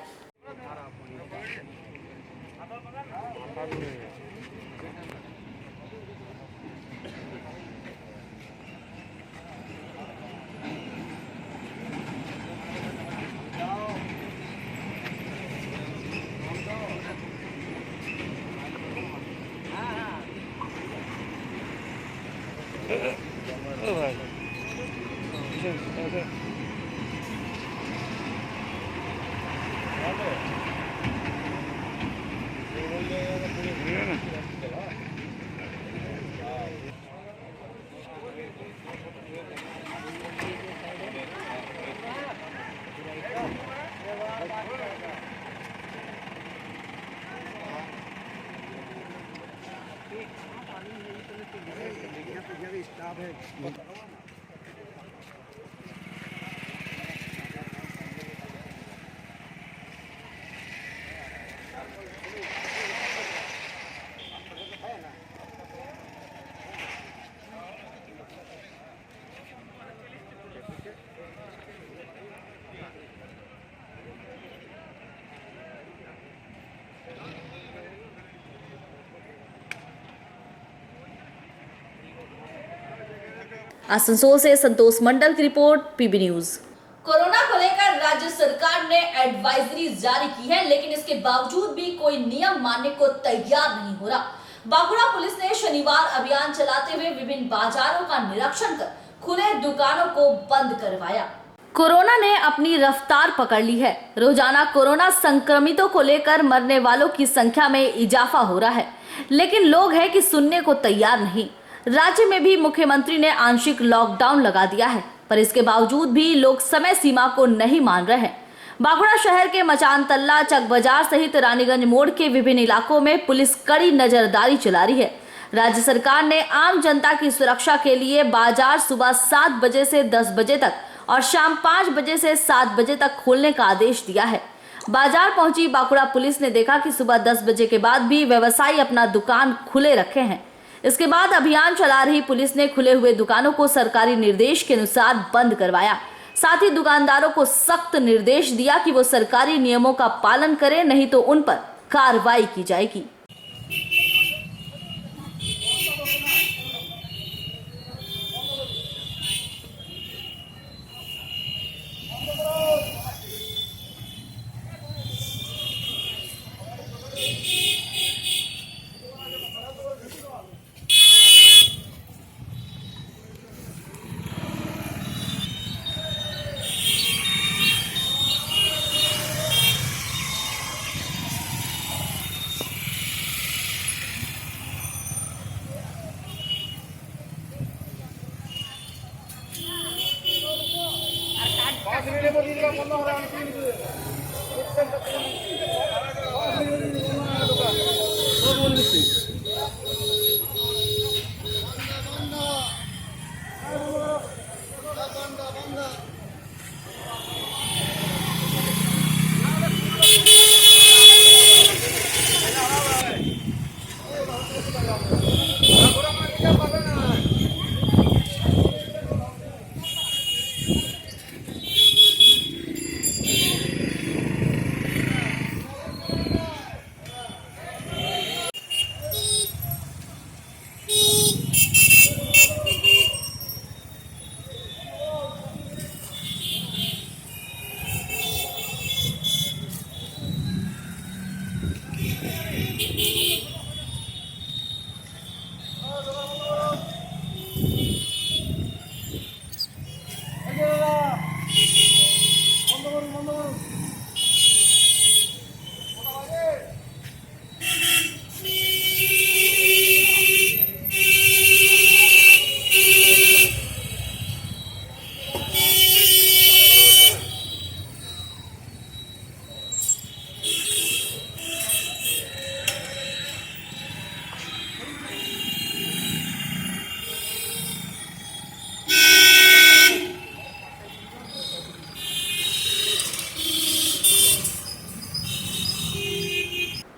[SPEAKER 1] आसनसोल से संतोष मंडल की रिपोर्ट, पीबी न्यूज। कोरोना को लेकर राज्य सरकार ने एडवाइजरी जारी की है, लेकिन इसके बावजूद भी कोई नियम मानने को तैयार नहीं हो रहा। बांकुड़ा पुलिस ने शनिवार अभियान चलाते हुए विभिन्न बाजारों का निरीक्षण कर खुले दुकानों को बंद करवाया। कोरोना ने अपनी रफ्तार पकड़ ली है। रोजाना कोरोना संक्रमितों को लेकर मरने वालों की संख्या में इजाफा हो रहा है, लेकिन लोग हैं कि सुनने को तैयार नहीं। राज्य में भी मुख्यमंत्री ने आंशिक लॉकडाउन लगा दिया है, पर इसके बावजूद भी लोग समय सीमा को नहीं मान रहे हैं। बांकुड़ा शहर के मचान तल्ला, चक बाजार सहित रानीगंज मोड़ के विभिन्न इलाकों में पुलिस कड़ी नजरदारी चला रही है। राज्य सरकार ने आम जनता की सुरक्षा के लिए बाजार सुबह 7 बजे से 10 बजे तक और शाम 5 बजे से 7 बजे तक खोलने का आदेश दिया है। बाजार पहुंची बांकुड़ा पुलिस ने देखा कि सुबह 10 बजे के बाद भी व्यवसायी अपना दुकान खुले रखे हैं। इसके बाद अभियान चला रही पुलिस ने खुले हुए दुकानों को सरकारी निर्देश के अनुसार बंद करवाया। साथ ही दुकानदारों को सख्त निर्देश दिया कि वो सरकारी नियमों का पालन करें, नहीं तो उन पर कार्रवाई की जाएगी।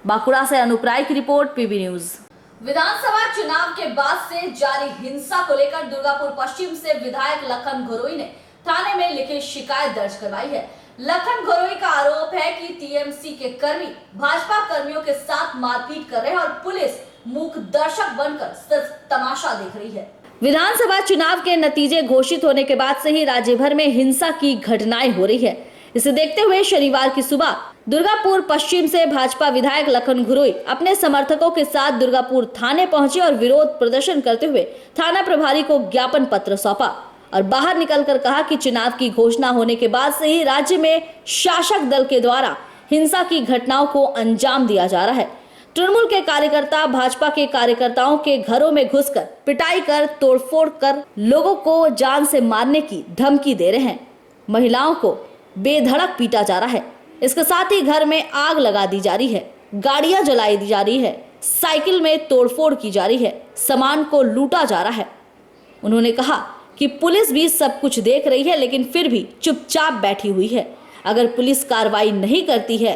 [SPEAKER 1] बांकुड़ा से अनूप राय की रिपोर्ट, पीबी न्यूज। विधानसभा चुनाव के बाद से जारी हिंसा को लेकर दुर्गापुर पश्चिम से विधायक लखन घोरोई ने थाने में लिखित शिकायत दर्ज करवाई है। लखन घोरोई का आरोप है कि टीएमसी के कर्मी भाजपा कर्मियों के साथ मारपीट कर रहे हैं और पुलिस मूक दर्शक बनकर सिर्फ तमाशा देख रही है। विधानसभा चुनाव के नतीजे घोषित होने के बाद से ही राज्य भर में हिंसा की घटनाएं हो रही है। इसे देखते हुए शनिवार की सुबह दुर्गापुर पश्चिम से भाजपा विधायक लखन घोरोई अपने समर्थकों के साथ दुर्गापुर थाने पहुंचे और विरोध प्रदर्शन करते हुए थाना प्रभारी को ज्ञापन पत्र सौंपा। और बाहर निकलकर कहा कि चुनाव की घोषणा होने के बाद से ही राज्य में शासक दल के द्वारा हिंसा की घटनाओं को अंजाम दिया जा रहा है। तृणमूल के कार्यकर्ता भाजपा के कार्यकर्ताओं के घरों में घुसकर पिटाई कर, तोड़फोड़ कर लोगों को जान से मारने की धमकी दे रहे हैं। महिलाओं को बेधड़क पीटा जा रहा है। इसके साथ ही घर में आग लगा दी जा रही है, गाड़ियां जलाई दी जा रही है, साइकिल में तोड़फोड़ की जा रही है, सामान को लूटा जा रहा है। उन्होंने कहा कि पुलिस भी सब कुछ देख रही है, लेकिन फिर भी चुपचाप बैठी हुई है। अगर पुलिस कार्रवाई नहीं करती है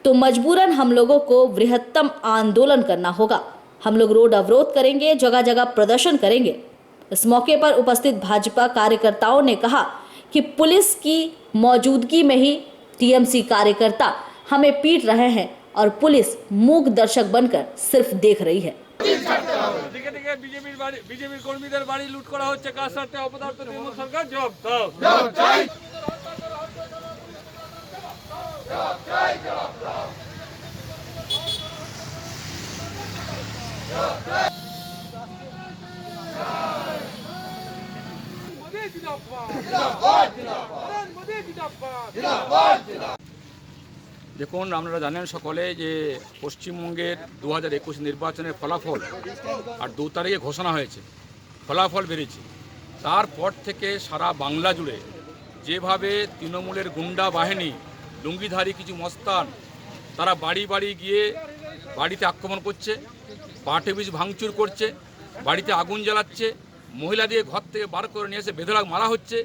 [SPEAKER 1] तो मजबूरन हम लोगों को बृहत्तम आंदोलन करना होगा। हम लोग रोड अवरोध करेंगे, जगह जगह प्रदर्शन करेंगे। इस मौके पर उपस्थित भाजपा कार्यकर्ताओं ने कहा कि पुलिस की मौजूदगी में ही टीएमसी कार्यकर्ता हमें पीट रहे हैं और पुलिस मूक दर्शक बनकर सिर्फ देख रही है।
[SPEAKER 15] বিজেপির কর্মীদের বাড়ি লুট করা হচ্ছে, কার স্বার্থে? অপদার্থ তৃণমূল সরকার জবাব দাও।
[SPEAKER 16] দেখুন, আপনারা জানেন সকলে যে পশ্চিমবঙ্গের 2021 নির্বাচনের ফলাফল আর 2 তারিখে ঘোষণা হয়েছে, ফলাফল বেরিয়েছে। তারপর থেকে সারা বাংলা জুড়ে যেভাবে তৃণমূলের গুন্ডা বাহিনী, লুঙ্গিধারী কিছু মস্তান, তারা বাড়ি বাড়ি গিয়ে বাড়িতে আক্রমণ করছে, পাটে বীজ ভাঙচুর করছে, বাড়িতে আগুন জ্বালাচ্ছে, মহিলাদের ঘর থেকে বার করে নিয়ে এসে বেধড়ক মারা হচ্ছে,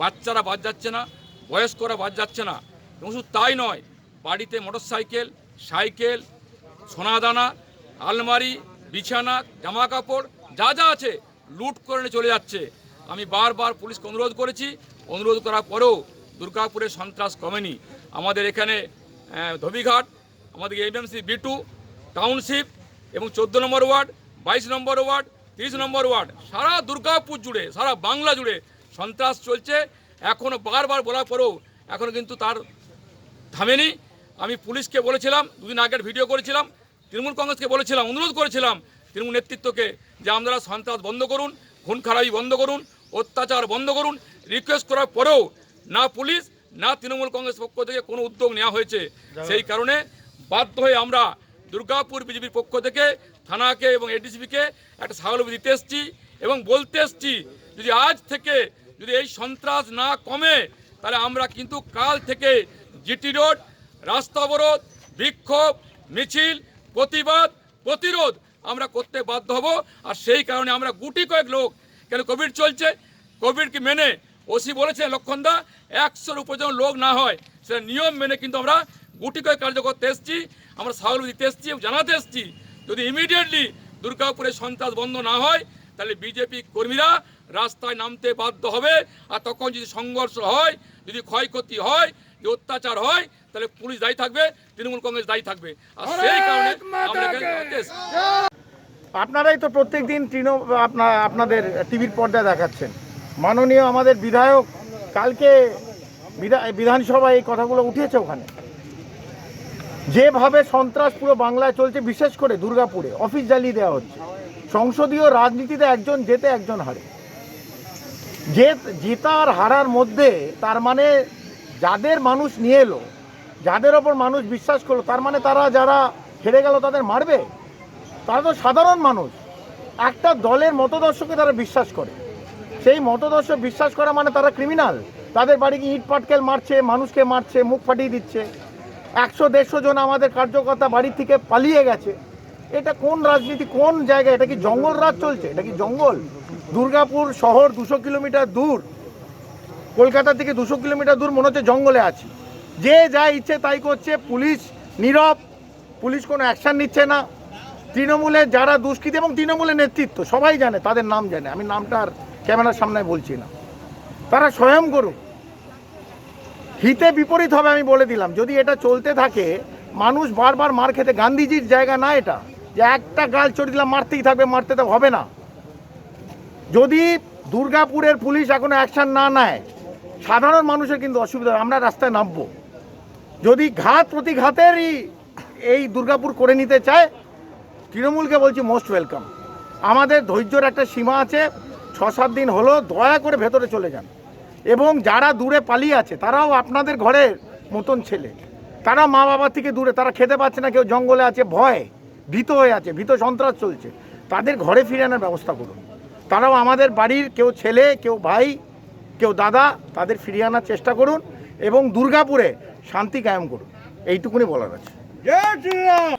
[SPEAKER 16] বাচ্চারা বাদ যাচ্ছে না, বয়স্করা বাদ যাচ্ছে না। এবং শুধু তাই নয়, বাড়িতে মোটরসাইকেল, সাইকেল, সোনাদানা, আলমারি, বিছানা, জামা কাপড় যা যা আছে লুট করে নিয়ে চলে যাচ্ছে। আমি বারবার পুলিশকে অনুরোধ করেছি, অনুরোধ করার পরেও দুর্গাপুরের সন্ত্রাস কমেনি। আমাদের এখানে ধোবিঘাট, আমাদের এমএমসি B2 টাউনশিপ এবং 14 নম্বর ওয়ার্ড, 22 নম্বর ওয়ার্ড, 30 নম্বর ওয়ার্ড, সারা দুর্গাপুর জুড়ে, সারা বাংলা জুড়ে সন্ত্রাস চলছে। এখনও বারবার বলার পরেও এখনও কিন্তু তার থামেনি। আমি পুলিশকে বলেছিলাম, 2 দিন আগের ভিডিও করেছিলাম, তৃণমূল কংগ্রেসকে বলেছিলাম, অনুরোধ করেছিলাম তৃণমূল নেতৃত্বকে যে আপনারা সন্ত্রাস বন্ধ করুন, খুন খারাপি বন্ধ করুন, অত্যাচার বন্ধ করুন। রিকোয়েস্ট করার পরেও না পুলিশ না তৃণমূল কংগ্রেস পক্ষ থেকে কোনো উদ্যোগ নেওয়া হয়েছে। সেই কারণে বাধ্য হয়ে আমরা দুর্গাপুর বিজেপির পক্ষ থেকে থানাকে এবং এডিসিপিকে একটা স্মারকলিপি দিতে এসেছি এবং বলতে এসেছি যদি আজ থেকে যদি এই সন্ত্রাস না কমে তাহলে আমরা কিন্তু কাল থেকে জিটি রোড, রাস্তা অবরোধ, বিক্ষোভ, মিছিল, প্রতিবাদ, প্রতিরোধ আমরা করতে বাধ্য হব। আর সেই কারণে আমরা গুটি কয়েক লোক, কেন কোভিড চলছে, কোভিডকে মেনে ওসি বলেছে লক্ষণদা 100-র উপর যেন লোক না হয়, সেটা নিয়ম মেনে কিন্তু আমরা গুটি কয়েক কার্য করতে এসেছি। আমরা সাহল দিতে এসেছি এবং জানাতে এসেছি যদি ইমিডিয়েটলি দুর্গাপুরে সন্ত্রাস বন্ধ না হয় তাহলে বিজেপি কর্মীরা রাস্তায় নামতে বাধ্য হবে। আর তখন যদি সংঘর্ষ হয়, যদি ক্ষয়ক্ষতি হয়, যদি অত্যাচার হয় তাহলে পুলিশ দায়ী থাকবে, তৃণমূল কংগ্রেস দায়ী থাকবে। আর সেই কারণে আমরা
[SPEAKER 2] আপনারাই তো প্রত্যেক দিন আপনাদের টিভির পর্দায় দেখাচ্ছেন। মাননীয় আমাদের বিধায়ক কালকে বিধানসভায় এই কথাগুলো উঠেছে। ওখানে যেভাবে সন্ত্রাস পুরো বাংলায় চলছে, বিশেষ করে দুর্গাপুরে অফিস জ্বালিয়ে দেওয়া হচ্ছে। সংসদীয় রাজনীতিতে একজন জেতে একজন হারে, জেতার হারার মধ্যে তার মানে যাদের মানুষ নিয়ে এলো, যাদের ওপর মানুষ বিশ্বাস করলো, তার মানে তারা যারা হেরে গেল তাদের মারবে? তারা তো সাধারণ মানুষ, একটা দলের মতদর্শকে তারা বিশ্বাস করে। সেই মতদর্শ বিশ্বাস করা মানে তারা ক্রিমিনাল। তাদের বাড়ি গিয়ে ইট পাটকেল মারছে, মানুষকে মারছে, মুখ ফাটিয়ে দিচ্ছে। 100-150 জন আমাদের কার্যকর্তা বাড়ি থেকে পালিয়ে গেছে। এটা কোন রাজনীতি, কোন জায়গায়? এটা কি জঙ্গল রাজ চলছে? এটা কি জঙ্গল? দুর্গাপুর শহর 200 কিলোমিটার দূর, কলকাতা থেকে 200 কিলোমিটার দূর, মনে হচ্ছে জঙ্গলে আছি। যে যা ইচ্ছে তাই করছে, পুলিশ নীরব, পুলিশ কোনো অ্যাকশান নিচ্ছে না। তৃণমূলের যারা দুষ্কৃতী এবং তৃণমূলের নেতৃত্ব সবাই জানে, তাদের নাম জানে, আমি নামটা আর ক্যামেরার সামনে বলছি না, তারা স্বয়ং করুক। হিতে বিপরীত হবে আমি বলে দিলাম। যদি এটা চলতে থাকে, মানুষ বারবার মার খেতে, গান্ধীজির জায়গা না এটা যে একটা গাল চড়ে দিলাম মারতেই থাকবে, মারতে তো হবে না। যদি দুর্গাপুরের পুলিশ এখনো অ্যাকশন না নেয়, সাধারণ মানুষের কিন্তু অসুবিধা হবে। আমরা রাস্তায় নামবো। যদি ঘাত প্রতিঘাতেরই এই দুর্গাপুর করে নিতে চায়, তৃণমূলকে বলছি মোস্ট ওয়েলকাম। আমাদের ধৈর্যের একটা সীমা আছে।
[SPEAKER 17] 6-7 দিন হলো দয়া করে ভেতরে চলে যান। এবং যারা দূরে পালিয়ে আছে তারাও আপনাদের ঘরের মতন ছেলে, তারা মা বাবা থেকে দূরে, তারা খেতে পাচ্ছে না, কেউ জঙ্গলে আছে, ভয় ভীত হয়ে আছে, ভীত সন্ত্রাস চলছে, তাদের ঘরে ফিরে আনার ব্যবস্থা করুন। তারাও আমাদের বাড়ির কেউ ছেলে, কেউ ভাই, কেউ দাদা, তাদের ফিরিয়ে আনার চেষ্টা করুন এবং দুর্গাপুরে শাंति कायम করুন, এইটুকুনি বলার আছে। জয় শ্রীরাম।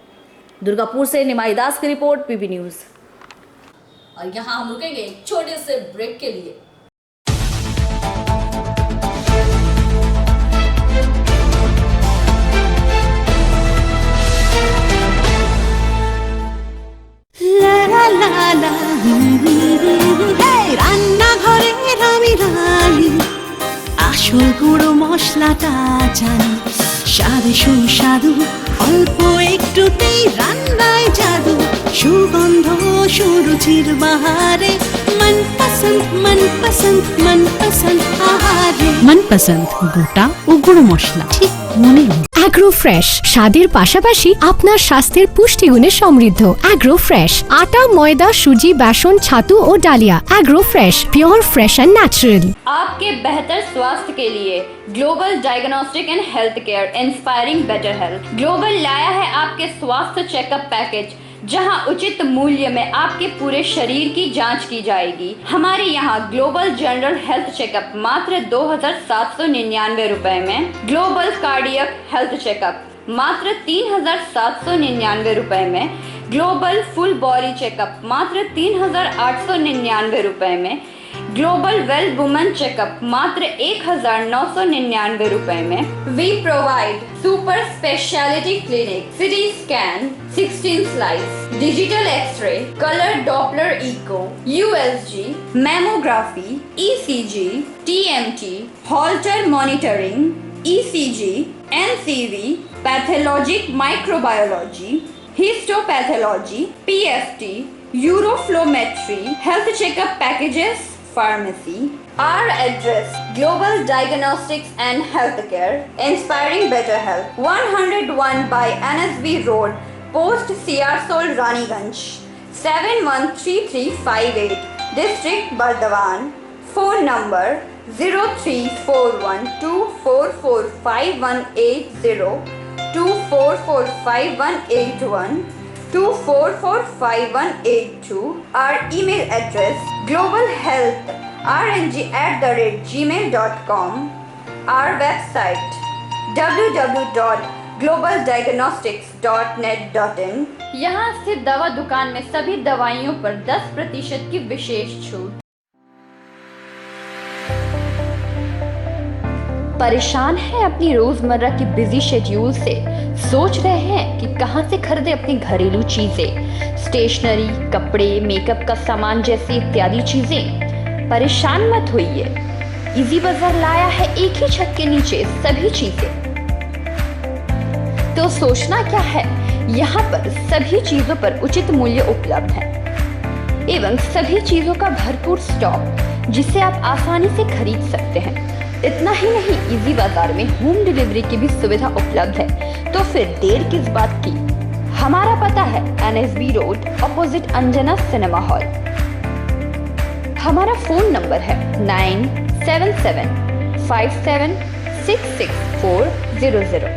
[SPEAKER 1] दुर्गापुर से निमाई दास की रिपोर्ट, पीबी न्यूज। और यहाँ हम रुकेंगे एक छोटे से ब्रेक के लिए।
[SPEAKER 18] রান্নাঘরের আমি রানী, আসল গুঁড়ো মশলাটা জানি, স্বাদে সুস্বাদু অল্প একটুতেই রান্নায় জাদু, সুগন্ধ সুরুচির বাহারে মনপসন্দ আহারে।
[SPEAKER 19] মনপসন্দ গোটা ও গুঁড়ো মশলা ঠিক মনে। অ্যাগ্রো ফ্রেশ স্বাদের পাশাপাশি আপনার স্বাস্থ্যের পুষ্টিগুণে সমৃদ্ধ। অ্যাগ্রো ফ্রেশ আটা, ময়দা, সুজি, बेसन, ছাতু ও ডালিয়া। Agro fresh pure fresh and natural.
[SPEAKER 20] आपके बेहतर स्वास्थ्य के लिए global diagnostic and health care inspiring better health global लाया है आपके स्वास्थ्य चेकअप पैकेज, जहां उचित मूल्य में आपके पूरे शरीर की जांच की जाएगी। हमारे यहाँ ग्लोबल जनरल हेल्थ चेकअप मात्र 2,799 रुपए में, ग्लोबल कार्डियक हेल्थ चेकअप मात्र 3,799 रुपए में, ग्लोबल फुल बॉडी चेकअप मात्र 3,899 रुपए में, ग्लोबल वेल वुमेन चेकअप मात्र 1,999 रुपए में। We provide super speciality clinic, CT scan, 16 slice, digital x-ray, colour Doppler echo, USG, mammography, ECG, TMT, Holter monitoring, ECG, NCV, pathologic microbiology, histopathology, PFT, uroflowmetry, health checkup packages, pharmacy. Our address: Global Diagnostics and Healthcare, inspiring better health. 101 by NSB Road, Post Siarsol, Raniganj, 713358, District Bardhaman. Phone number 0341244580, 244581, 244582. Our email address: globalhealthrng@gmail.com. Our website: www.globaldiagnostics.net.in। यहाँ स्थित दवा दुकान में सभी दवाइयों पर 10% की विशेष छूट। परेशान है अपनी रोजमर्रा की बिजी शेड्यूल से? सोच रहे हैं कि कहां से खरीदें अपनी घरेलू चीजें, स्टेशनरी, कपड़े, मेकअप का सामान जैसी इत्यादि चीजें? परेशान मत होइए, इजी बाजार लाया है एक ही छत के नीचे सभी चीजें। तो सोचना क्या है, यहाँ पर सभी चीजों पर उचित मूल्य उपलब्ध है एवं सभी चीजों का भरपूर स्टॉक, जिसे आप आसानी से खरीद सकते हैं। इतना ही नहीं, इजी बाजार में होम डिलीवरी की भी सुविधा उपलब्ध है। तो फिर देर किस बात की? हमारा पता है NSB road, opposite Anjana cinema hall. हमारा फोन नंबर है 9775766400।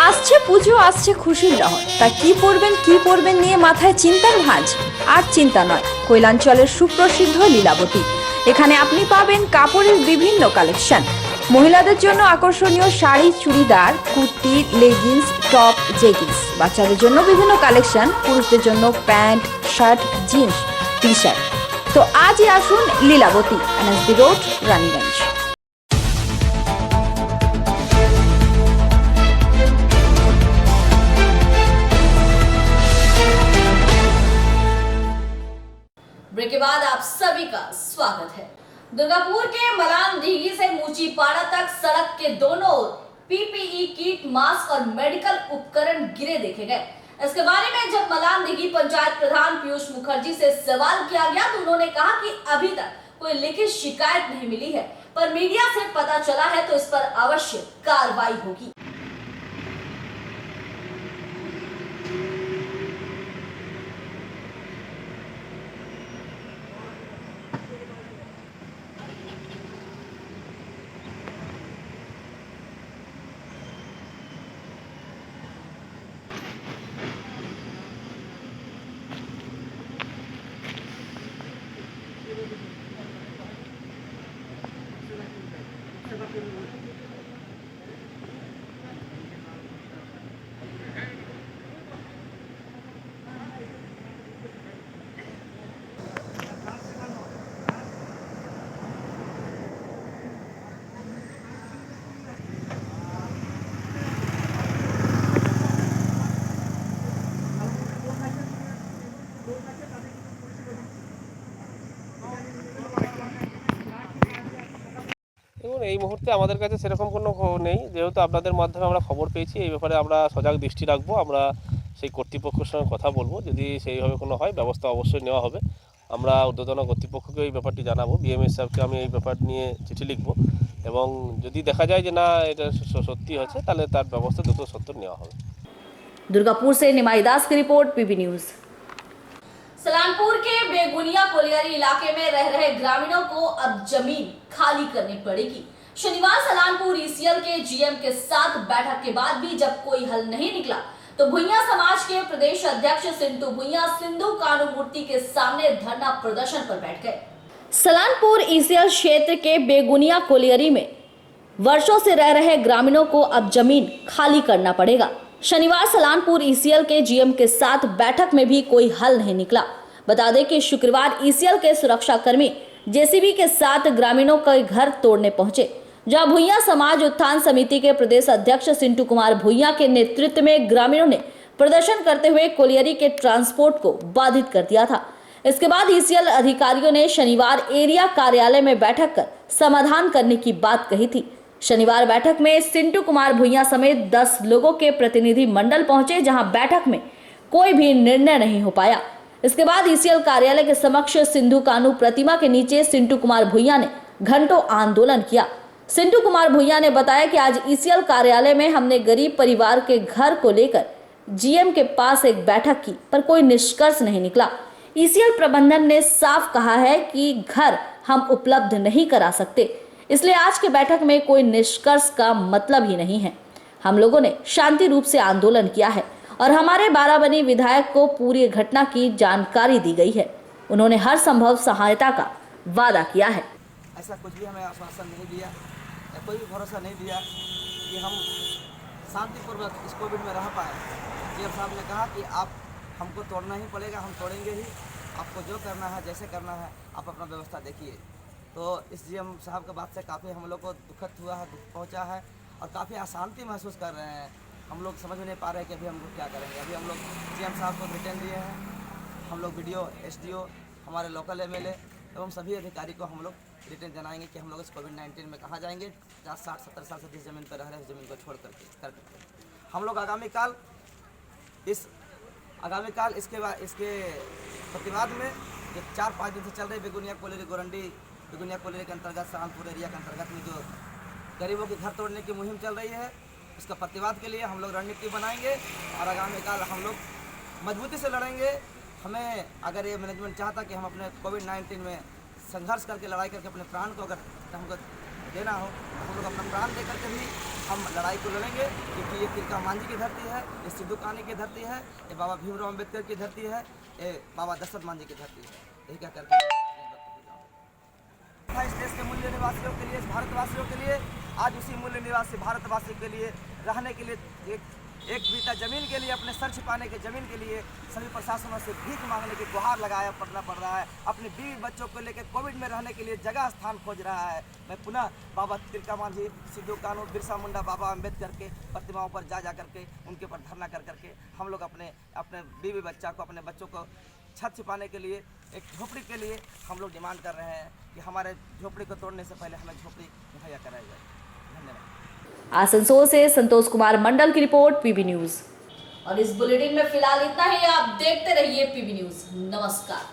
[SPEAKER 21] আসছে পুজো, আসছে খুশির লহর, তা কি পরবেন নিয়ে মাথায় চিন্তার ভাঁজ। আর চিন্তা নয়, কৈলাঞ্চলের সুপ্রসিদ্ধ লীলাবতী। এখানে আপনি পাবেন কাপড়ের বিভিন্ন কালেকশন, মহিলাদের জন্য আকর্ষণীয় sari, churidar, kurti, leggings, top, jeggings, বাচ্চাদের জন্য বিভিন্ন কালেকশন, পুরুষদের জন্য pant, shirt, jeans, T shirt. তো আজই আসুন Lilabati, NSB road, Raniganj.
[SPEAKER 1] Break के बाद आप सभी का स्वागत है। दुर्गापुर के मलान दीघी से मूचीपाड़ा तक सड़क के दोनों ओर PPE किट, मास्क और मेडिकल उपकरण गिरे देखे गए। इसके बारे में जब मलान दीघी पंचायत प्रधान पीयूष मुखर्जी से सवाल किया गया तो उन्होंने कहा कि अभी तक कोई लिखित शिकायत नहीं मिली है, पर मीडिया से पता चला है तो इस पर अवश्य कार्रवाई होगी।
[SPEAKER 3] মুহূর্তে আমাদের কাছে সেরকম কোনো নেই, যেহেতু আপনাদের মাধ্যমে আমরা খবর পেয়েছি এই ব্যাপারে আমরা সজাগ দৃষ্টি রাখবো। আমরা সেই কর্তৃপক্ষের সঙ্গে কথা বলবো, যদি সেইভাবে কোনো হয় ব্যবস্থা অবশ্যই নেওয়া হবে। আমরা ঊর্ধ্বতন কর্তৃপক্ষকে এই ব্যাপারটি জানাবো, বিএমএস সাহেবকে আমি এই ব্যাপার নিয়ে চিঠি লিখবো এবং যদি দেখা যায় যে না এটা সত্যি হচ্ছে তাহলে তার ব্যবস্থা দ্রুত সত্তর নেওয়া হবে।
[SPEAKER 1] दुर्गापुर से निमाई दास की रिपोर्ट, पीबी न्यूज। सलानपुर के बेगुनिया कोलियारी इलाके में रह रहे ग्रामीणों को अब जमीन खाली करनी पड़ेगी। शनिवार सलानपुर ईसीएल के जीएम के साथ बैठक के बाद भी जब कोई हल नहीं निकला तो भुइयां समाज के प्रदेश अध्यक्ष सिंटू भुइयां सिंधु कानू मूर्ति के सामने धरना प्रदर्शन पर बैठ गए। सलानपुर ईसीएल क्षेत्र के बेगुनिया कोलियारी में वर्षों से रह रहे ग्रामीणों को अब जमीन खाली करना पड़ेगा। शनिवार सलानपुर ईसीएल के जीएम के साथ बैठक में भी कोई हल नहीं निकला। बता दें कि शुक्रवार ईसीएल के सुरक्षाकर्मी जेसीबी के साथ ग्रामीणों के घर तोड़ने पहुंचे, जहां भुइयां समाज उत्थान समिति के प्रदेश अध्यक्ष सिंटू कुमार भुइयां के नेतृत्व में ग्रामीणों ने प्रदर्शन करते हुए कोलियारी के ट्रांसपोर्ट को बाधित कर दिया था। इसके बाद ईसीएल अधिकारियों ने शनिवार एरिया कार्यालय में बैठक कर समाधान करने की बात कही थी। शनिवार बैठक में सिंटू कुमार भुइयां समेत 10 लोगों के प्रतिनिधि मंडल पहुंचे, जहां बैठक में कोई भी निर्णय नहीं हो पाया। इसके बाद ईसीएल कार्यालय के समक्ष सिंधु कानू प्रतिमा के नीचे सिंटू कुमार भुइयां ने घंटों आंदोलन किया। सिंटू कुमार भुइयां ने बताया कि आज ईसीएल कार्यालय में हमने गरीब परिवार के घर को लेकर जीएम के पास एक बैठक की, पर कोई निष्कर्ष नहीं निकला। ईसीएल प्रबंधन ने साफ कहा है कि घर हम उपलब्ध नहीं करा सकते, इसलिए आज के बैठक में कोई निष्कर्ष का मतलब ही नहीं है। हम लोगों ने शांति रूप से आंदोलन किया है और हमारे बाराबनी विधायक को पूरी घटना की जानकारी दी गई है। उन्होंने हर संभव सहायता का वादा किया है।
[SPEAKER 11] ऐसा कुछ भी हमें आश्वासन नहीं दिया या कोई भी भरोसा नहीं दिया कि हम शांतिपूर्वक इस कोविड में रह पाए। जीएम साहब ने कहा कि आप हमको तोड़ना ही पड़ेगा, हम तोड़ेंगे ही, आपको जो करना है जैसे करना है आप अपना व्यवस्था देखिए। तो इस जीएम साहब के बात से काफ़ी हम लोग को दुखद हुआ है, दुख पहुंचा है और काफ़ी अशांति महसूस कर रहे हैं। हम लोग समझ नहीं पा रहे हैं कि अभी हम लोग क्या करेंगे। अभी हम लोग जीएम साहब को रिटर्न दिए हैं, हम लोग वीडियो एसडीओ हमारे लोकल एमएलए एवं सभी अधिकारी को हम लोग रिटर्न जनाएंगे कि हम लोग इस कोविड-19 में कहाँ जाएंगे, जहाँ 60-70 साल से जिस ज़मीन पर रह रहे हैं उस ज़मीन को छोड़ करके हम लोग आगामी काल इसके प्रतिवाद में जो 4-5 दिन से चल रहे बेगुनिया कोलियारी गोरंडी बेगुनिया कोलियारी के अंतर्गत सलानपुर एरिया के अंतर्गत में जो गरीबों के घर तोड़ने की मुहिम चल रही है, उसका प्रतिवाद के लिए हम लोग रणनीति बनाएंगे और आगामी काल हम लोग मजबूती से लड़ेंगे। हमें अगर ये मैनेजमेंट चाहता कि हम अपने कोविड-19 में संघर्ष करके लड़ाई करके अपने प्राण को अगर हमको देना हो तो हम लोग अपना प्राण दे करके भी हम लड़ाई को लड़ेंगे, क्योंकि ये तिलका मांझी की धरती है, ये सिद्धू कान्हू की धरती है, ये बाबा भीमराव अम्बेडकर की धरती है, ये बाबा दशरथ मांझी की धरती है। यही क्या करके इस देश के मूल्य निवासियों के लिए, इस भारतवासियों के लिए, आज उसी मूल्य निवासी भारतवासी के लिए रहने के लिए एक बीता जमीन के लिए, अपने सर छिपाने के जमीन के लिए सभी प्रशासनों से भीख मांगने की गुहार लगाया पड़ना पड़ रहा है। अपनी बीवी बच्चों को लेकर कोविड में रहने के लिए जगह स्थान खोज रहा है। मैं पुनः बाबा तिलका मांझी, सिद्धू कानू, बिरसा मुंडा, बाबा अम्बेडकर के प्रतिमाओं पर जा करके उनके ऊपर धरना कर करके हम लोग अपने बीवी बच्चा को, अपने बच्चों को छत छिपाने के लिए, एक झोपड़ी के लिए हम लोग डिमांड कर रहे हैं कि हमारे झोपड़ी को तोड़ने से पहले हमें झोपड़ी मुहैया कराई जाए। धन्यवाद।
[SPEAKER 1] आसनसोल से संतोष कुमार मंडल की रिपोर्ट, पीबी न्यूज। और इस बुलेटिन में फिलहाल इतना ही। आप देखते रहिए पीबी न्यूज। नमस्कार।